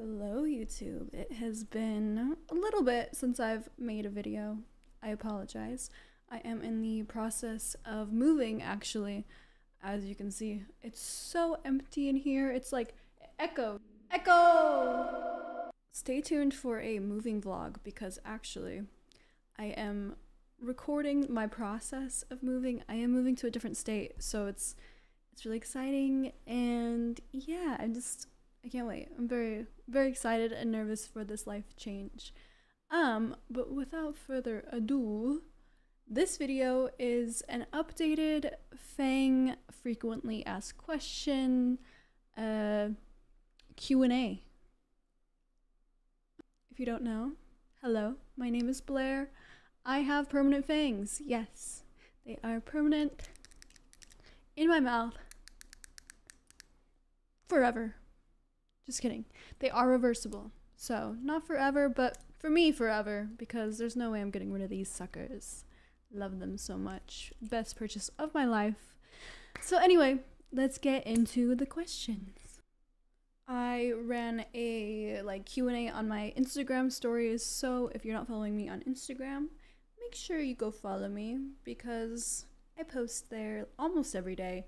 Hello YouTube. It has been a little bit since I've made a video. I apologize. I am in the process of moving actually. As you can see, it's so empty in here. It's like echo. Echo! Stay tuned for a moving vlog because actually I am recording my process of moving. I am moving to a different state, so it's really exciting, and yeah, I can't wait. I'm very excited and nervous for this life change. But without further ado, this video is an updated Fang frequently asked question Q&A. If you don't know, hello, my name is Blair. I have permanent fangs. Yes, they are permanent in my mouth forever. Just kidding. They are reversible. So, not forever, but for me, forever, because there's no way I'm getting rid of these suckers. Love them so much. Best purchase of my life. So anyway, let's get into the questions. I ran a Q&A on my Instagram stories, so if you're not following me on Instagram, make sure you go follow me because I post there almost every day.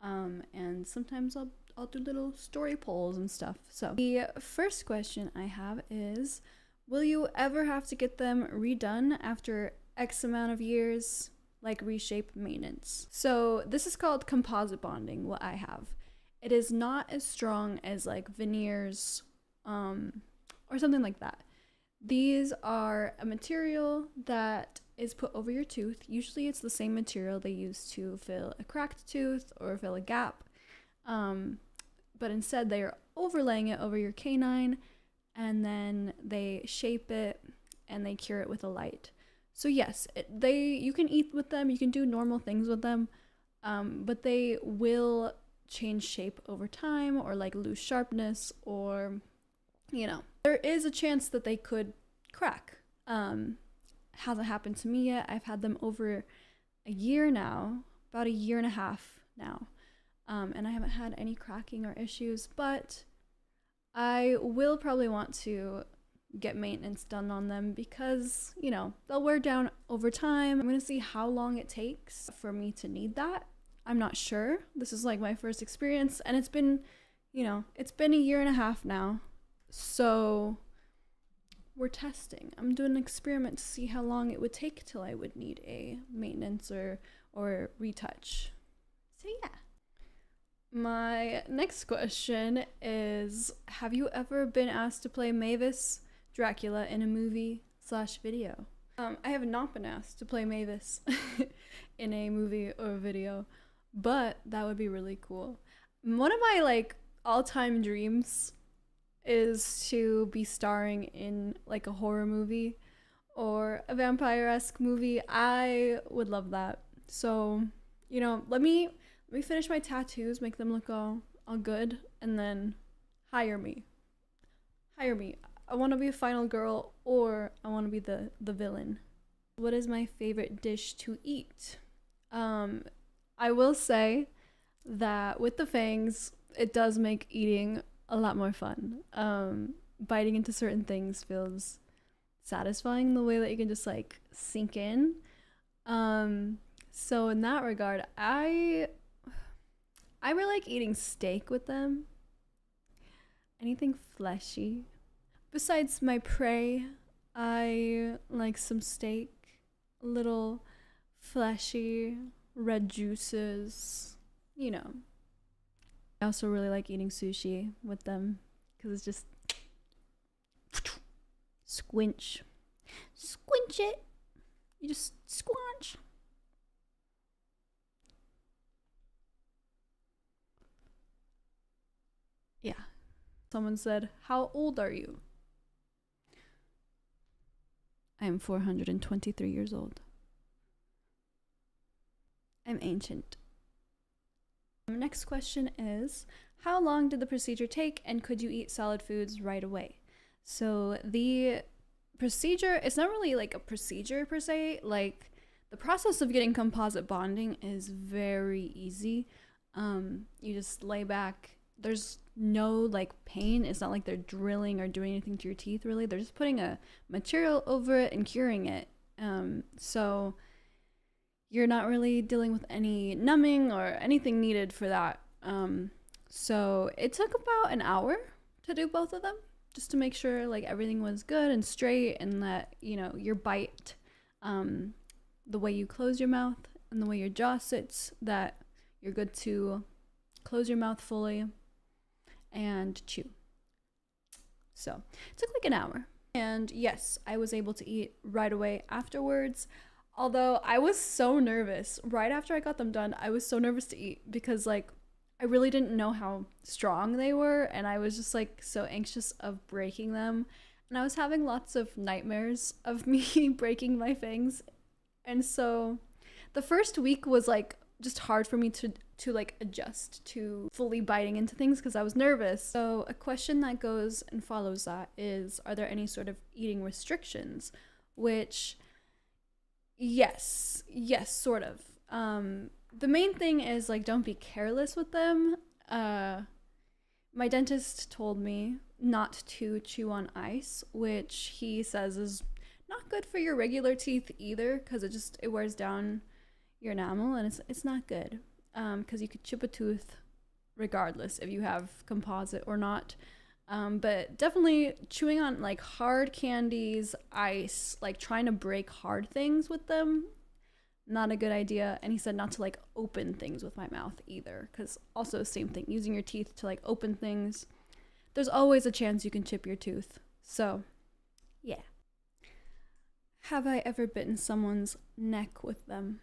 And sometimes I'll do little story polls and stuff. So the first question I have is, will you ever have to get them redone after X amount of years, like reshape maintenance? So this is called composite bonding, what I have. It is not as strong as like veneers or something like that. These are a material that is put over your tooth. Usually it's the same material they use to fill a cracked tooth or fill a gap. But instead they are overlaying it over your canine, and then they shape it and they cure it with a light. So yes, you can eat with them, you can do normal things with them, but they will change shape over time or like lose sharpness, or there is a chance that they could crack. Hasn't happened to me yet. I've had them over a year now, about a year and a half now. And I haven't had any cracking or issues, but I will probably want to get maintenance done on them because, they'll wear down over time. I'm going to see how long it takes for me to need that. I'm not sure. This is like my first experience, and it's been a year and a half now. So we're testing. I'm doing an experiment to see how long it would take till I would need a maintenance or retouch. So yeah. My next question is, have you ever been asked to play Mavis Dracula in a movie/video? I have not been asked to play Mavis in a movie or video, but that would be really cool. One of my all-time dreams is to be starring in like a horror movie or a vampire-esque movie. I would love that. So, let me finish my tattoos, make them look all good, and then hire me. I want to be a final girl, or I want to be the villain. What is my favorite dish to eat? I will say that with the fangs, it does make eating a lot more fun. Biting into certain things feels satisfying, the way that you can just sink in. So in that regard, I really like eating steak with them. Anything fleshy. Besides my prey, I like some steak, a little fleshy, red juices, I also really like eating sushi with them because it's just squinch it. You just squanch. Yeah. Someone said, "How old are you?" I am 423 years old. I'm ancient. Next question is, how long did the procedure take, and could you eat solid foods right away? So the procedure, it's not really like a procedure per se. Like, the process of getting composite bonding is very easy. You just lay back, there's no like pain. It's not like they're drilling or doing anything to your teeth really. They're just putting a material over it and curing it. So you're not really dealing with any numbing or anything needed for that. So it took about an hour to do both of them, just to make sure like everything was good and straight, and that, you know, your bite, the way you close your mouth and the way your jaw sits, that you're good to close your mouth fully and chew. So it took like an hour. And yes, I was able to eat right away afterwards. Although I was so nervous. Right after I got them done, I was so nervous to eat because like I really didn't know how strong they were, and I was just like so anxious of breaking them. And I was having lots of nightmares of me breaking my fangs. And so the first week was like just hard for me to like adjust to fully biting into things because I was nervous. So a question that goes and follows that is, are there any sort of eating restrictions? Which, yes, sort of. The main thing is like, don't be careless with them. My dentist told me not to chew on ice, which he says is not good for your regular teeth either, because it wears down your enamel, and it's not good. Because you could chip a tooth regardless if you have composite or not. But definitely chewing on like hard candies, ice, like trying to break hard things with them, not a good idea. And he said not to like open things with my mouth either, because also same thing, using your teeth to like open things, there's always a chance you can chip your tooth. So yeah. Have I ever bitten someone's neck with them?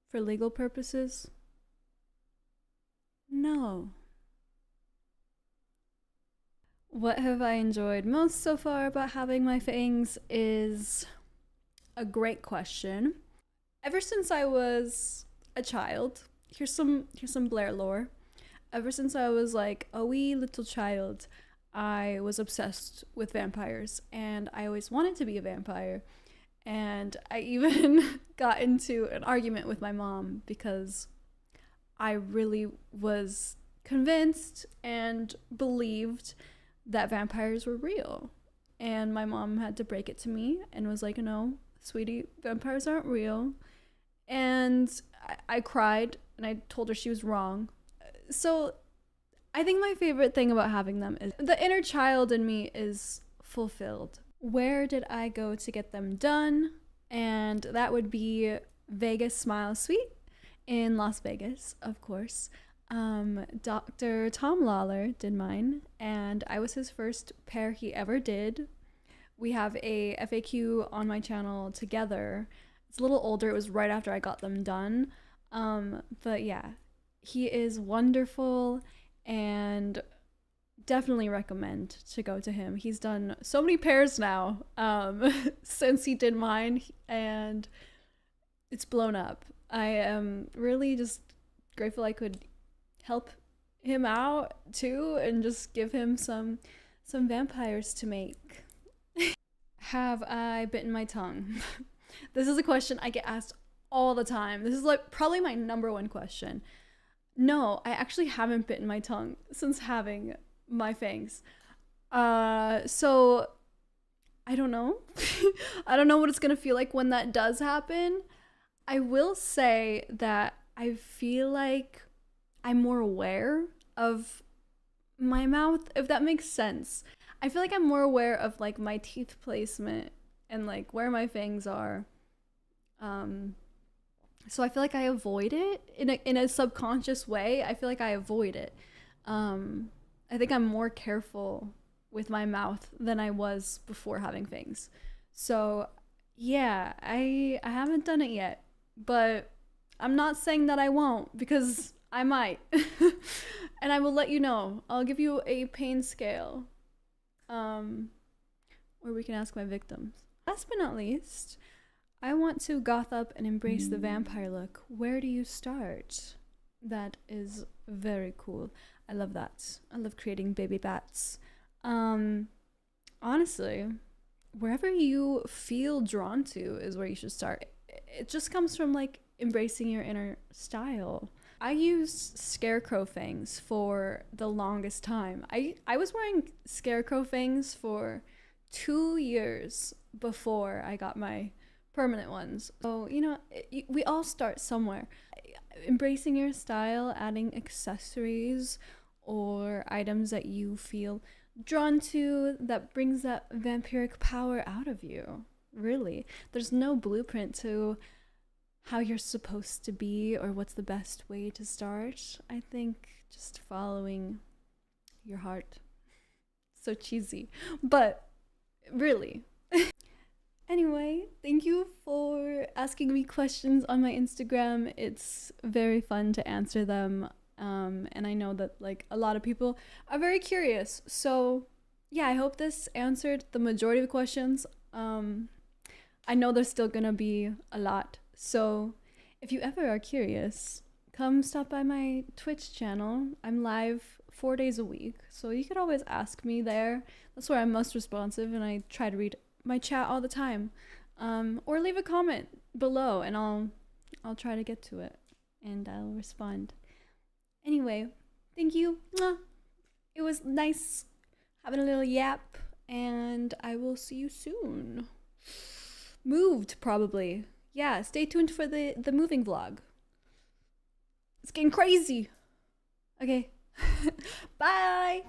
For legal purposes? No. What have I enjoyed most so far about having my fangs is a great question. Ever since I was a child, here's some Blair lore. Ever since I was like a wee little child, I was obsessed with vampires, and I always wanted to be a vampire. And I even got into an argument with my mom because I really was convinced and believed that vampires were real. And my mom had to break it to me and was like, no, sweetie, vampires aren't real. And I cried and I told her she was wrong. So I think my favorite thing about having them is the inner child in me is fulfilled. Where did I go to get them done? And that would be Vegas Smile Suite in Las Vegas, of course. Dr. Tom Lawler did mine, and I was his first pair he ever did. We have a FAQ on my channel together. It's a little older. It was right after I got them done. But yeah, he is wonderful, and definitely recommend to go to him. He's done so many pairs now since he did mine, and it's blown up. I am really just grateful I could help him out too and just give him some vampires to make. Have I bitten my tongue? This is a question I get asked all the time. This is like probably my number one question. No, I actually haven't bitten my tongue since having my fangs. So I don't know. I don't know what it's gonna feel like when that does happen. I will say that I feel like I'm more aware of my mouth, if that makes sense. I feel like I'm more aware of like my teeth placement and like where my fangs are. So I feel like I avoid it in a subconscious way. I feel like I avoid it. I think I'm more careful with my mouth than I was before having fangs. So yeah, I haven't done it yet, but I'm not saying that I won't, because I might. And I will let you know. I'll give you a pain scale, where we can ask my victims. Last but not least, I want to goth up and embrace the vampire look. Where do you start? That is very cool. I love that. I love creating baby bats. Honestly, wherever you feel drawn to is where you should start. It just comes from like embracing your inner style. I used scarecrow fangs for the longest time. I was wearing scarecrow fangs for 2 years before I got my permanent ones. So, you know, we all start somewhere. Embracing your style, adding accessories or items that you feel drawn to that brings that vampiric power out of you. Really. There's no blueprint to how you're supposed to be or what's the best way to start. I think just following your heart. So cheesy, but really. Anyway, thank you for asking me questions on my Instagram. It's very fun to answer them. And I know that like a lot of people are very curious. So yeah, I hope this answered the majority of the questions. I know there's still gonna be a lot. So if you ever are curious, come stop by my Twitch channel. I'm live 4 days a week. So you could always ask me there. That's where I'm most responsive, and I try to read my chat all the time. Or leave a comment below and I'll try to get to it and I'll respond. Anyway, thank you. It was nice having a little yap, and I will see you soon. Moved, probably. Yeah, stay tuned for the moving vlog. It's getting crazy. Okay. Bye.